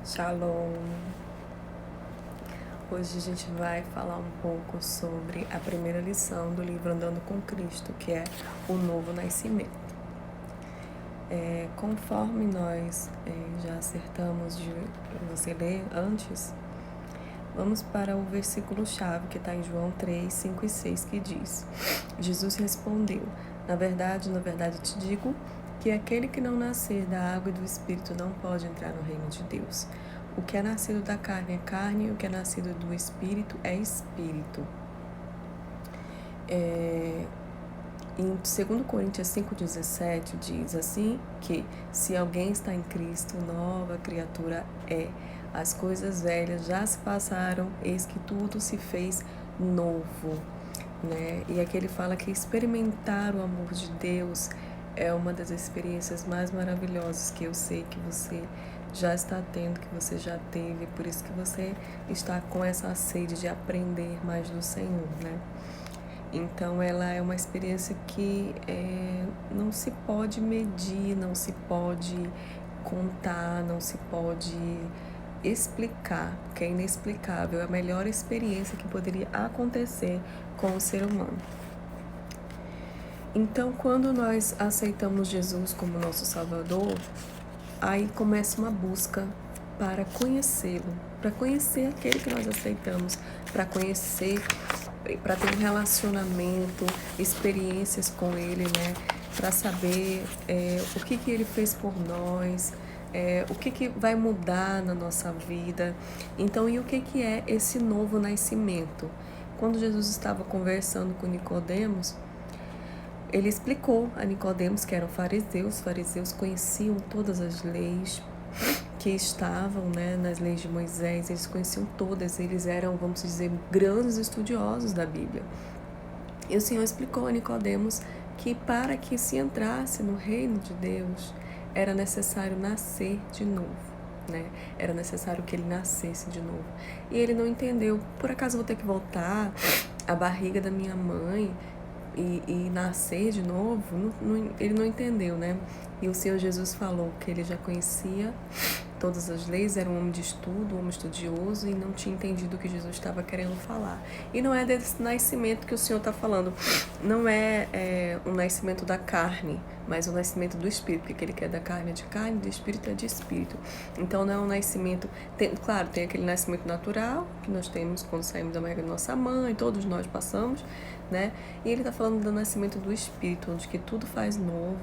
Shalom! Hoje a gente vai falar um pouco sobre a primeira lição do livro Andando com Cristo, que é o novo nascimento. Conforme nós já acertamos de você ler antes, vamos para o versículo-chave que está em João 3, 5 e 6, que diz: Jesus respondeu: na verdade te digo que aquele que não nascer da água e do Espírito não pode entrar no reino de Deus. O que é nascido da carne é carne, e o que é nascido do Espírito é Espírito. Em 2 Coríntios 5,17 diz assim que se alguém está em Cristo, nova criatura é. As coisas velhas já se passaram, eis que tudo se fez novo. Né? E aqui ele fala que experimentar o amor de Deus é uma das experiências mais maravilhosas que eu sei que você já está tendo, que você já teve, por isso que você está com essa sede de aprender mais do Senhor, né? Então ela é uma experiência que não se pode medir, não se pode contar, não se pode explicar, porque é inexplicável, é a melhor experiência que poderia acontecer com o ser humano. Então, quando nós aceitamos Jesus como nosso Salvador, aí começa uma busca para conhecê-lo, para conhecer aquele que nós aceitamos, para conhecer, para ter um relacionamento, experiências com ele, né? Para saber o que ele fez por nós, o que vai mudar na nossa vida. Então, e o que é esse novo nascimento? Quando Jesus estava conversando com Nicodemos, ele explicou a Nicodemos que eram fariseus. Os fariseus conheciam todas as leis que estavam, né, nas leis de Moisés. Eles conheciam todas, eles eram, vamos dizer, grandes estudiosos da Bíblia. E o Senhor explicou a Nicodemos que para que se entrasse no reino de Deus, era necessário nascer de novo. Né? Era necessário que ele nascesse de novo. E ele não entendeu. Por acaso eu vou ter que voltar à barriga da minha mãe e nascer de novo? Ele não entendeu, né? E o Senhor Jesus falou que ele já conhecia todas as leis, era um homem de estudo, um homem estudioso, e não tinha entendido o que Jesus estava querendo falar. E não é desse nascimento que o Senhor está falando, não é um nascimento da carne, mas o nascimento do Espírito, porque aquele que é da carne é de carne, do Espírito é de Espírito. Então não é um nascimento, claro, tem aquele nascimento natural que nós temos quando saímos da barriga da nossa mãe, todos nós passamos, né? E ele está falando do nascimento do Espírito, onde que tudo faz novo,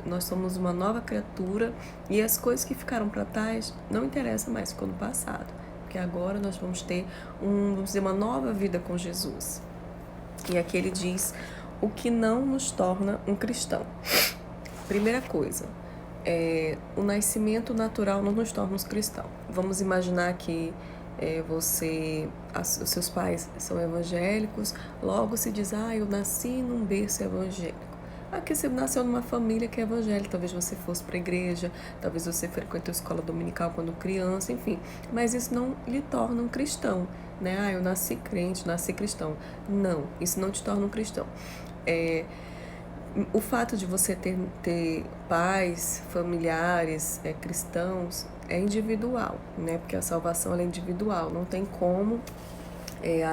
nós somos uma nova criatura e as coisas que ficaram para trás não interessam mais, ficou no passado, porque agora nós vamos ter vamos dizer, uma nova vida com Jesus. E aqui ele diz o que não nos torna um cristão. Primeira coisa, o nascimento natural não nos torna um cristão. Vamos imaginar que os seus pais são evangélicos, logo se diz, eu nasci num berço evangélico. Aqui você nasceu numa família que é evangélica, talvez você fosse para a igreja, talvez você frequentou a escola dominical quando criança, enfim. Mas isso não lhe torna um cristão, né? Eu nasci crente, nasci cristão. Não, isso não te torna um cristão. O fato de você ter pais, familiares, cristãos, é individual, né? Porque a salvação ela é individual, não tem como...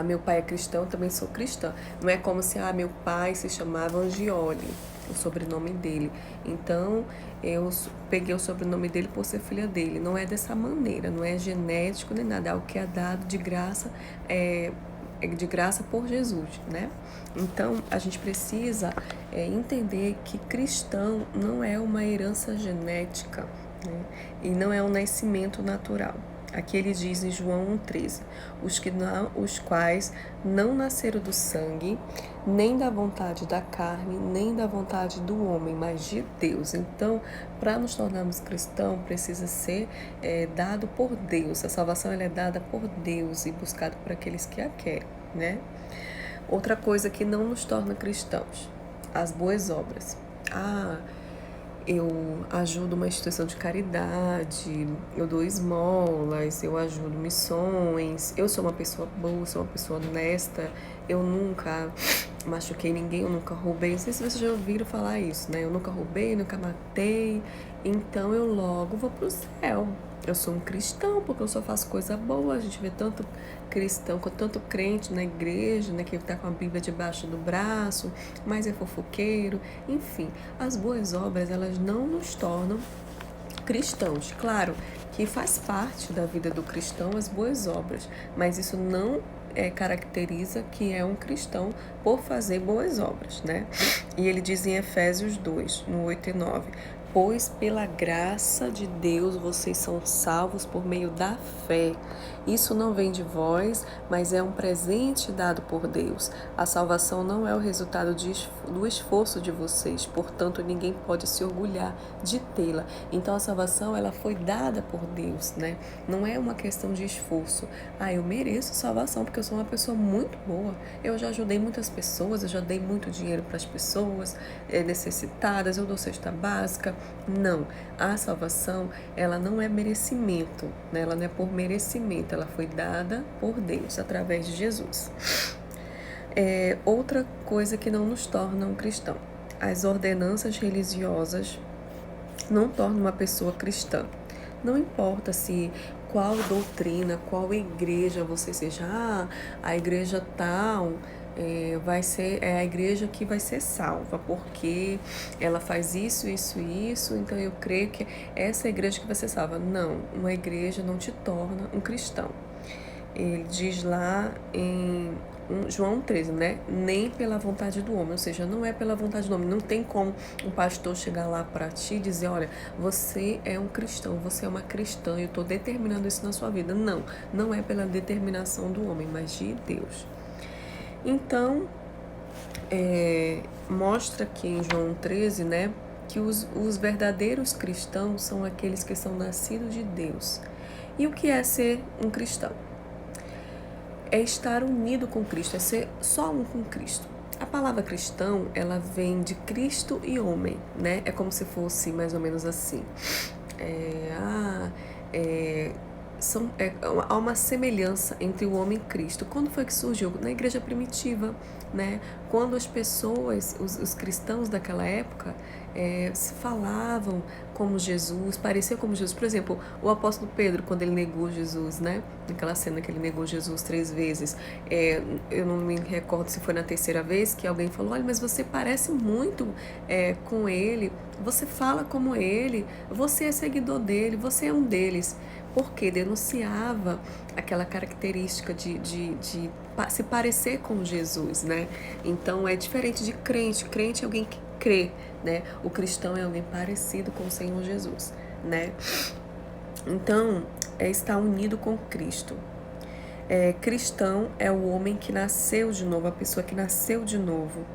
meu pai é cristão, também sou cristã. Não é como se meu pai se chamava Angioli, o sobrenome dele. Então, eu peguei o sobrenome dele por ser filha dele. Não é dessa maneira, não é genético nem nada. É o que é dado de graça, de graça por Jesus, né? Então, a gente precisa entender que cristão não é uma herança genética, né? E não é um nascimento natural. Aqui ele diz em João 1,13, os quais não nasceram do sangue, nem da vontade da carne, nem da vontade do homem, mas de Deus. Então, para nos tornarmos cristãos, precisa ser dado por Deus. A salvação ela é dada por Deus e buscada por aqueles que a querem, né? Outra coisa que não nos torna cristãos, as boas obras. Eu ajudo uma instituição de caridade, eu dou esmolas, eu ajudo missões, eu sou uma pessoa boa, sou uma pessoa honesta, eu nunca machuquei ninguém, eu nunca roubei. Não sei se vocês já ouviram falar isso, né? Eu nunca roubei, nunca matei, então eu logo vou pro céu. eu sou um cristão porque eu só faço coisa boa. A gente vê tanto cristão, com tanto crente na igreja, né, que está com a Bíblia debaixo do braço, mas é fofoqueiro. Enfim, as boas obras, elas não nos tornam cristãos. Claro que faz parte da vida do cristão as boas obras, mas isso não caracteriza que é um cristão por fazer boas obras, né? E ele diz em Efésios 2, no 8 e 9: pois pela graça de Deus vocês são salvos por meio da fé. Isso não vem de vós, mas é um presente dado por Deus. A salvação não é o resultado do esforço de vocês, portanto ninguém pode se orgulhar de tê-la. Então a salvação, ela foi dada por Deus, né? Não é uma questão de esforço. Eu mereço salvação porque eu sou uma pessoa muito boa. Eu já ajudei muitas pessoas, eu já dei muito dinheiro para as pessoas necessitadas, eu dou cesta básica. Não, a salvação, ela não é merecimento, né? Ela não é por merecimento, ela foi dada por Deus através de Jesus. Outra coisa que não nos torna um cristão: as ordenanças religiosas não tornam uma pessoa cristã. Não importa se qual doutrina, qual igreja você seja, a igreja tal vai ser a igreja que vai ser salva, porque ela faz isso, isso e isso, então eu creio que essa é a igreja que vai ser salva. Não, uma igreja não te torna um cristão. Ele diz lá em João 13, né? Nem pela vontade do homem, ou seja, não é pela vontade do homem. Não tem como um pastor chegar lá para ti e dizer: olha, você é um cristão, você é uma cristã, eu estou determinando isso na sua vida. Não, não é pela determinação do homem, mas de Deus. Então, mostra aqui em João 13, né, que os verdadeiros cristãos são aqueles que são nascidos de Deus. E o que é ser um cristão? É estar unido com Cristo, é ser só um com Cristo. A palavra cristão, ela vem de Cristo e homem, né? É como se fosse mais ou menos assim. Há uma semelhança entre o homem e Cristo. Quando foi que surgiu? Na igreja primitiva, né? Quando as pessoas, os cristãos daquela época, se falavam como Jesus, parecia como Jesus. Por exemplo, o apóstolo Pedro, quando ele negou Jesus, né? Naquela cena que ele negou Jesus 3 vezes, eu não me recordo se foi na terceira vez que alguém falou: olha, mas você parece muito com ele, você fala como ele, você é seguidor dele, você é um deles. Porque denunciava aquela característica de se parecer com Jesus, né? Então é diferente de crente. Crente é alguém que crê, né? O cristão é alguém parecido com o Senhor Jesus, né? Então, estar unido com Cristo. Cristão é o homem que nasceu de novo, a pessoa que nasceu de novo.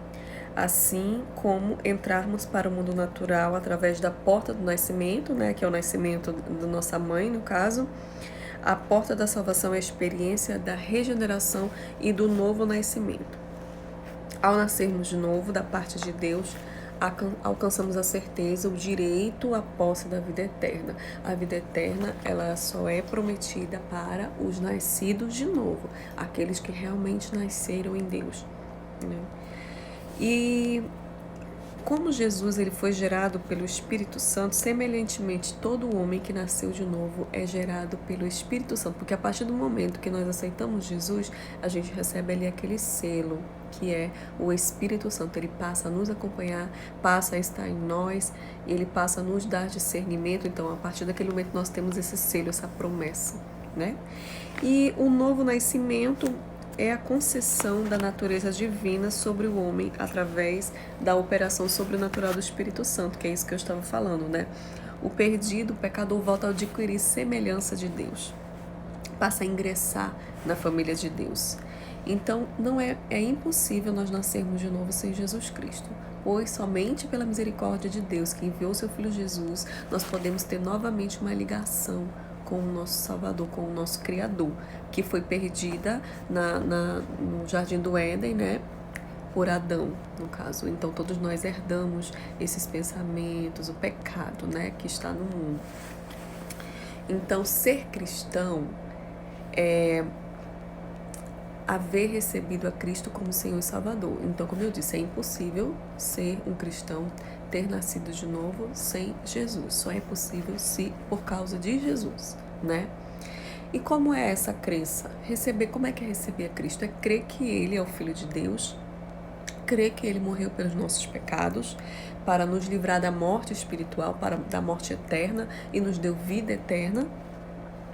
Assim como entrarmos para o mundo natural através da porta do nascimento, né, que é o nascimento da nossa mãe, no caso. A porta da salvação é a experiência da regeneração e do novo nascimento. Ao nascermos de novo da parte de Deus, alcançamos a certeza, o direito à posse da vida eterna. A vida eterna, ela só é prometida para os nascidos de novo, aqueles que realmente nasceram em Deus, né? E como Jesus ele foi gerado pelo Espírito Santo, semelhantemente todo homem que nasceu de novo é gerado pelo Espírito Santo, porque a partir do momento que nós aceitamos Jesus, a gente recebe ali aquele selo, que é o Espírito Santo. Ele passa a nos acompanhar, passa a estar em nós, e ele passa a nos dar discernimento. Então, a partir daquele momento nós temos esse selo, essa promessa, né? E o novo nascimento é a concessão da natureza divina sobre o homem através da operação sobrenatural do Espírito Santo, que é isso que eu estava falando, né? O perdido, o pecador, volta a adquirir semelhança de Deus, passa a ingressar na família de Deus. Então, não é impossível nós nascermos de novo sem Jesus Cristo, pois somente pela misericórdia de Deus, que enviou seu Filho Jesus, nós podemos ter novamente uma ligação com o nosso Salvador, com o nosso Criador, que foi perdida no Jardim do Éden, né? Por Adão, no caso. Então, todos nós herdamos esses pensamentos, o pecado, né? Que está no mundo. Então, ser cristão haver recebido a Cristo como Senhor e Salvador. Então, como eu disse, é impossível ser um cristão, ter nascido de novo sem Jesus. Só é possível se por causa de Jesus, né? E como é essa crença? Como é que é receber a Cristo? É crer que Ele é o Filho de Deus, crer que Ele morreu pelos nossos pecados, para nos livrar da morte espiritual, da morte eterna, e nos deu vida eterna,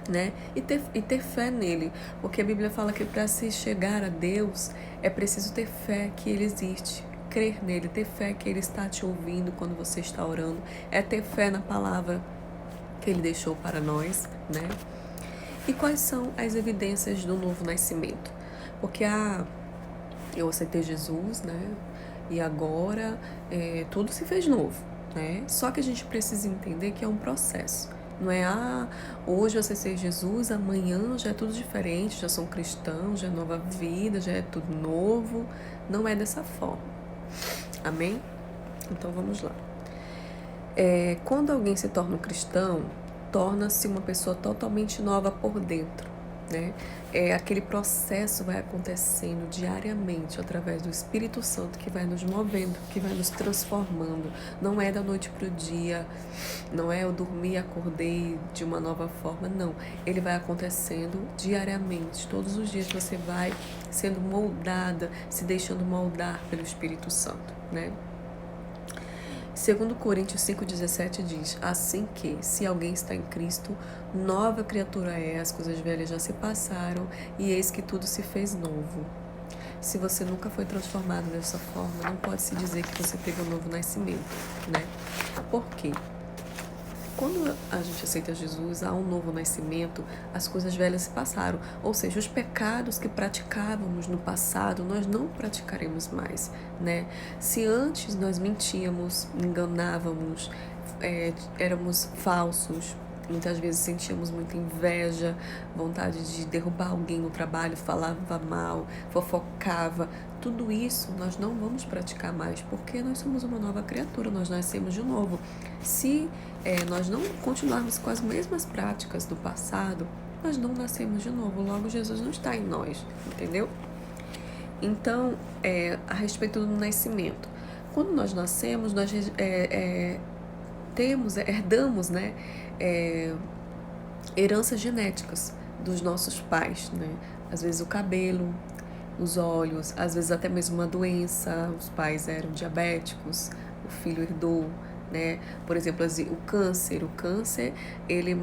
né? E ter fé nele, porque a Bíblia fala que para se chegar a Deus é preciso ter fé que Ele existe, crer nele, ter fé que Ele está te ouvindo quando você está orando, é ter fé na palavra que Ele deixou para nós, né? E quais são as evidências do novo nascimento? Porque eu aceitei Jesus, né? E agora tudo se fez novo, né? Só que a gente precisa entender que é um processo. Não é, hoje eu aceitei Jesus, amanhã já é tudo diferente, já sou cristão, já é nova vida, já é tudo novo. Não é dessa forma. Amém? Então vamos lá. Quando alguém se torna um cristão, torna-se uma pessoa totalmente nova por dentro, né? Aquele processo vai acontecendo diariamente através do Espírito Santo que vai nos movendo, que vai nos transformando. Não é da noite para o dia, não é eu dormi e acordei de uma nova forma, não. Ele vai acontecendo diariamente, todos os dias você vai sendo moldada, se deixando moldar pelo Espírito Santo, né? 2 Coríntios 5,17 diz: assim que, se alguém está em Cristo, nova criatura é, as coisas velhas já se passaram, e eis que tudo se fez novo. Se você nunca foi transformado dessa forma, não pode se dizer que você teve um novo nascimento, né? Por quê? Quando a gente aceita Jesus, há um novo nascimento, as coisas velhas se passaram. Ou seja, os pecados que praticávamos no passado, nós não praticaremos mais, né? Se antes nós mentíamos, enganávamos, éramos falsos, muitas vezes sentíamos muita inveja, vontade de derrubar alguém no trabalho, falava mal, fofocava. Tudo isso nós não vamos praticar mais, porque nós somos uma nova criatura, nós nascemos de novo. Se nós não continuarmos com as mesmas práticas do passado, nós não nascemos de novo, logo Jesus não está em nós, entendeu? Então, a respeito do nascimento, quando nós nascemos, nós herdamos, né, heranças genéticas dos nossos pais, né? Às vezes o cabelo, os olhos, às vezes até mesmo uma doença, os pais eram diabéticos, o filho herdou, né? Por exemplo, o câncer, ele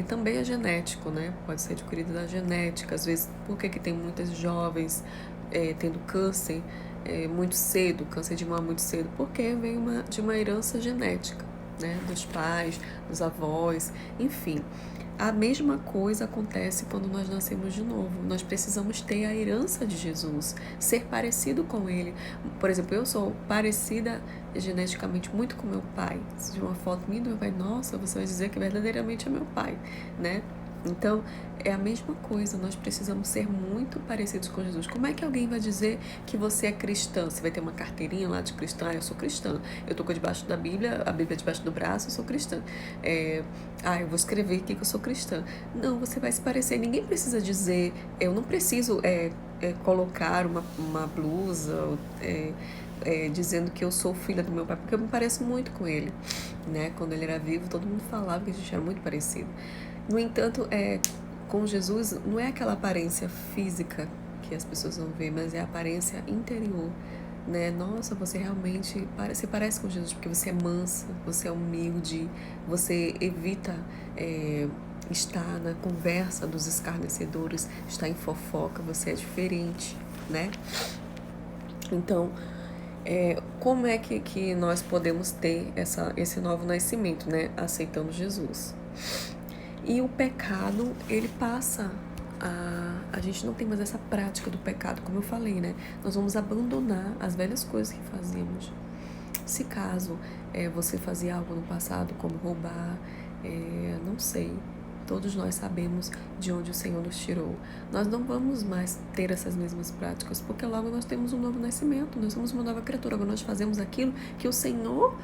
também é genético, né? Pode ser adquirido da genética. Às vezes, por que tem muitas jovens tendo câncer muito cedo, câncer de mama muito cedo? Porque vem de uma herança genética, né? Dos pais, dos avós, enfim. A mesma coisa acontece quando nós nascemos de novo. Nós precisamos ter a herança de Jesus, ser parecido com Ele. Por exemplo, eu sou parecida geneticamente muito com meu pai. Se de uma foto minha do meu pai, nossa, você vai dizer que verdadeiramente é meu pai, né? Então, é a mesma coisa, nós precisamos ser muito parecidos com Jesus. Como é que alguém vai dizer que você é cristã? Você vai ter uma carteirinha lá de cristã? Eu sou cristã. Eu tô debaixo da Bíblia, a Bíblia debaixo do braço, eu sou cristã. Eu vou escrever aqui que eu sou cristã. Não, você vai se parecer. Ninguém precisa dizer, eu não preciso colocar uma blusa, dizendo que eu sou filha do meu pai, porque eu me pareço muito com ele, né? Quando ele era vivo, todo mundo falava que a gente era muito parecido. No entanto, com Jesus, não é aquela aparência física que as pessoas vão ver, mas é a aparência interior, né? Nossa, você realmente se parece com Jesus, porque você é mansa, você é humilde, você evita estar na conversa dos escarnecedores, estar em fofoca, você é diferente, né? Então, como é que nós podemos ter esse novo nascimento, né? Aceitando Jesus. E o pecado, ele passa a gente não tem mais essa prática do pecado, como eu falei, né? Nós vamos abandonar as velhas coisas que fazíamos. Se caso você fazia algo no passado, como roubar, não sei, todos nós sabemos de onde o Senhor nos tirou. Nós não vamos mais ter essas mesmas práticas, porque logo nós temos um novo nascimento, nós somos uma nova criatura, agora nós fazemos aquilo que o Senhor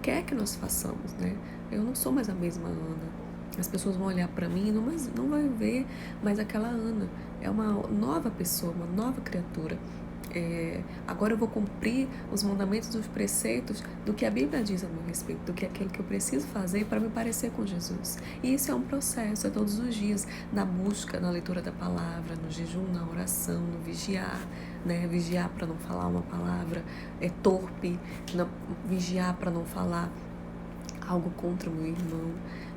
quer que nós façamos, né? Eu não sou mais a mesma Ana. As pessoas vão olhar para mim, mas não vai ver mais aquela Ana. É uma nova pessoa, uma nova criatura. Agora eu vou cumprir os mandamentos, os preceitos do que a Bíblia diz a meu respeito, do que é aquilo que eu preciso fazer para me parecer com Jesus. E isso é um processo, é todos os dias, na busca, na leitura da palavra, no jejum, na oração, no vigiar, né? Vigiar para não falar uma palavra torpe, vigiar para não falar algo contra o meu irmão,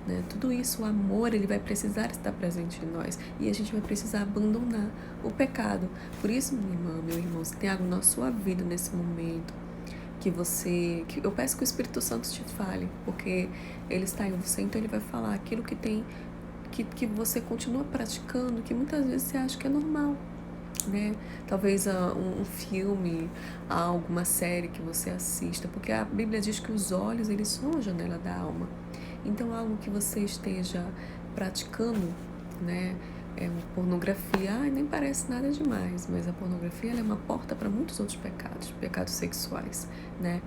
né? Tudo isso, o amor, ele vai precisar estar presente em nós e a gente vai precisar abandonar o pecado. Por isso, minha irmã, meu irmão, se tem algo na sua vida nesse momento que eu peço que o Espírito Santo te fale, porque ele está em você, então ele vai falar aquilo que tem, que você continua praticando, que muitas vezes você acha que é normal, né? Talvez um filme, alguma série que você assista, porque a Bíblia diz que os olhos, eles são a janela da alma. Então, algo que você esteja praticando, né? Pornografia, nem parece nada demais, mas a pornografia, ela é uma porta para muitos outros pecados sexuais, né?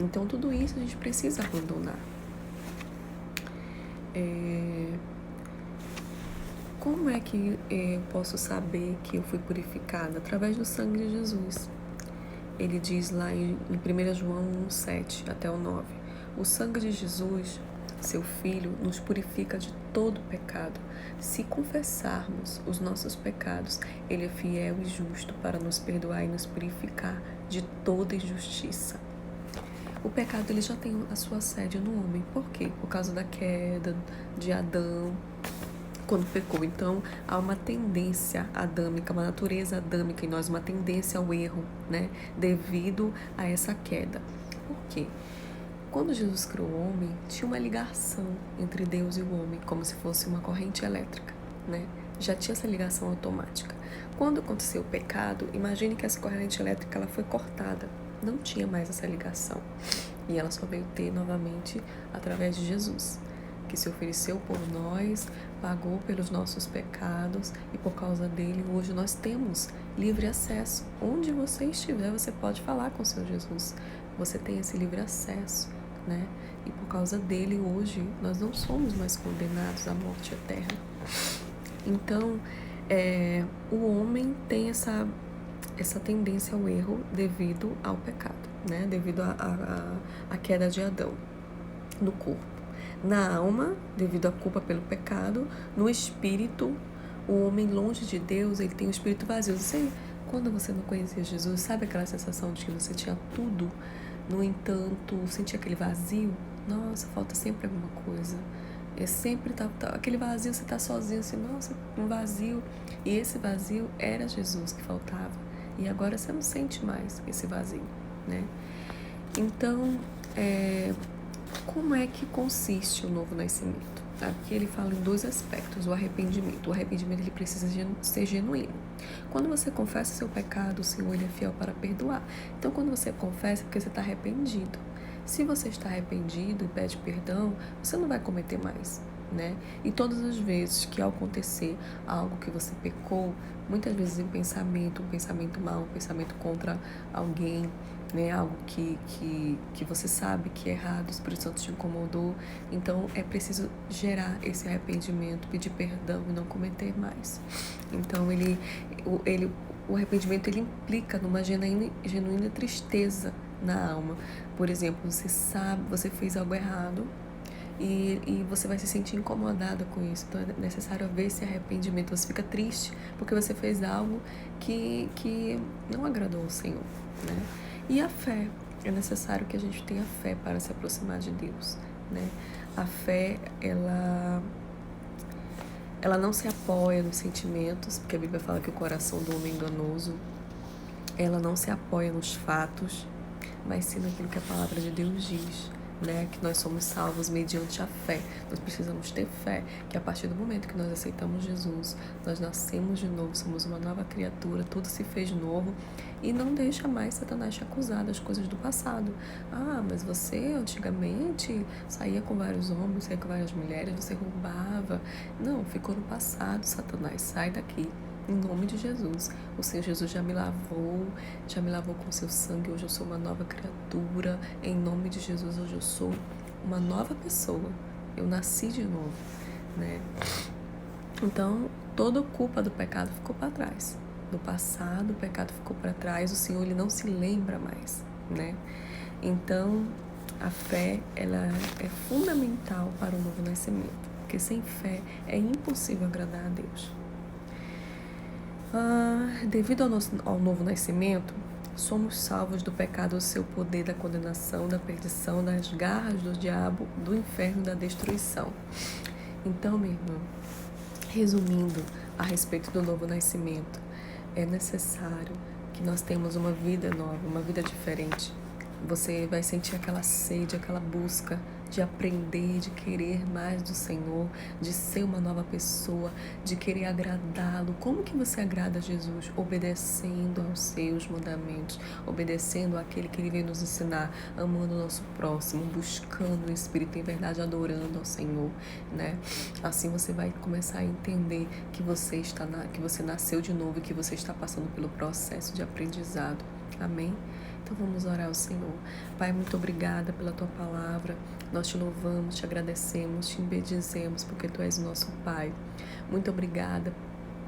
Então, tudo isso a gente precisa abandonar. Como é que eu posso saber que eu fui purificada? Através do sangue de Jesus. Ele diz lá em 1 João 1,7 até o 9. O sangue de Jesus, seu Filho, nos purifica de todo pecado. Se confessarmos os nossos pecados, Ele é fiel e justo para nos perdoar e nos purificar de toda injustiça. O pecado, ele já tem a sua sede no homem. Por quê? Por causa da queda de Adão, quando pecou. Então, há uma tendência adâmica, uma natureza adâmica em nós, uma tendência ao erro, né? Devido a essa queda. Por quê? Quando Jesus criou o homem, tinha uma ligação entre Deus e o homem, como se fosse uma corrente elétrica, né? Já tinha essa ligação automática. Quando aconteceu o pecado, imagine que essa corrente elétrica, ela foi cortada. Não tinha mais essa ligação. E ela só veio ter novamente através de Jesus, que se ofereceu por nós, pagou pelos nossos pecados e por causa dele hoje nós temos livre acesso. Onde você estiver, você pode falar com o seu Jesus. Você tem esse livre acesso, né? E por causa dele hoje nós não somos mais condenados à morte eterna. Então, o homem tem essa tendência ao erro devido ao pecado, né? Devido à queda de Adão no corpo. Na alma, devido à culpa pelo pecado. No espírito, o homem longe de Deus, ele tem um espírito vazio. Você, quando você não conhecia Jesus, sabe aquela sensação de que você tinha tudo, no entanto, sentia aquele vazio? Nossa, falta sempre alguma coisa. Sempre aquele vazio, você tá sozinho, assim, nossa, um vazio. E esse vazio era Jesus que faltava. E agora você não sente mais esse vazio, né? Então, como é que consiste o novo nascimento? Aqui ele fala em dois aspectos, o arrependimento. O arrependimento, ele precisa ser genuíno. Quando você confessa seu pecado, o Senhor, ele é fiel para perdoar. Então, quando você confessa, é porque você está arrependido. Se você está arrependido e pede perdão, você não vai cometer mais, né? E todas as vezes que acontecer algo que você pecou, muitas vezes em pensamento, um pensamento mau, um pensamento contra alguém, né? Algo que você sabe que é errado, o Espírito Santo te incomodou, então é preciso gerar esse arrependimento, pedir perdão e não cometer mais. Então o arrependimento, ele implica numa genuína tristeza na alma. Por exemplo, você sabe, você fez algo errado e você vai se sentir incomodada com isso. Então é necessário haver esse arrependimento. Você fica triste porque você fez algo que não agradou ao Senhor, né? E a fé. É necessário que a gente tenha fé para se aproximar de Deus, né? A fé, ela não se apoia nos sentimentos, porque a Bíblia fala que o coração do homem é enganoso. Ela não se apoia nos fatos, mas sim naquilo que a palavra de Deus diz, né? Que nós somos salvos mediante a fé. Nós precisamos ter fé, que a partir do momento que nós aceitamos Jesus, nós nascemos de novo, somos uma nova criatura, tudo se fez novo, e não deixa mais Satanás te acusar das coisas do passado. Ah, mas você antigamente saía com vários homens, saía com várias mulheres, você roubava. Não, ficou no passado, Satanás, sai daqui. Em nome de Jesus. O Senhor Jesus já me lavou com seu sangue. Hoje eu sou uma nova criatura. Em nome de Jesus, hoje eu sou uma nova pessoa. Eu nasci de novo, né? Então, toda a culpa do pecado ficou para trás. No passado, o pecado ficou para trás, o Senhor ele não se lembra mais, né? Então, a fé, ela é fundamental para o novo nascimento, porque sem fé é impossível agradar a Deus. Devido ao novo nascimento, somos salvos do pecado, do seu poder, da condenação, da perdição, das garras do diabo, do inferno e da destruição. Então, meu irmão, resumindo a respeito do novo nascimento, é necessário que nós tenhamos uma vida nova, uma vida diferente. Você vai sentir aquela sede, aquela busca de aprender, de querer mais do Senhor, de ser uma nova pessoa, de querer agradá-lo. Como que você agrada a Jesus? Obedecendo aos seus mandamentos, obedecendo àquele que Ele veio nos ensinar, amando o nosso próximo, buscando o Espírito em verdade, adorando ao Senhor, né? Assim você vai começar a entender que você nasceu de novo e que você está passando pelo processo de aprendizado. Amém? Então vamos orar ao Senhor. Pai, muito obrigada pela Tua palavra. Nós Te louvamos, Te agradecemos, Te bendizemos, porque Tu és o nosso Pai. Muito obrigada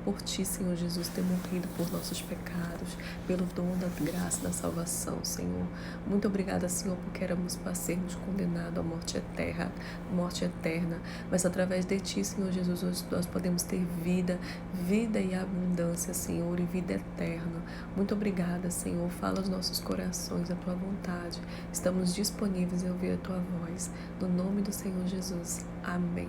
por Ti, Senhor Jesus, ter morrido por nossos pecados, pelo dom da graça da salvação, Senhor. Muito obrigada, Senhor, porque éramos para sermos condenados à morte eterna, mas através de Ti, Senhor Jesus, hoje nós podemos ter vida e abundância, Senhor, e vida eterna. Muito obrigada, Senhor. Fala aos nossos corações a Tua vontade. Estamos disponíveis em ouvir a Tua voz. No nome do Senhor Jesus. Amém.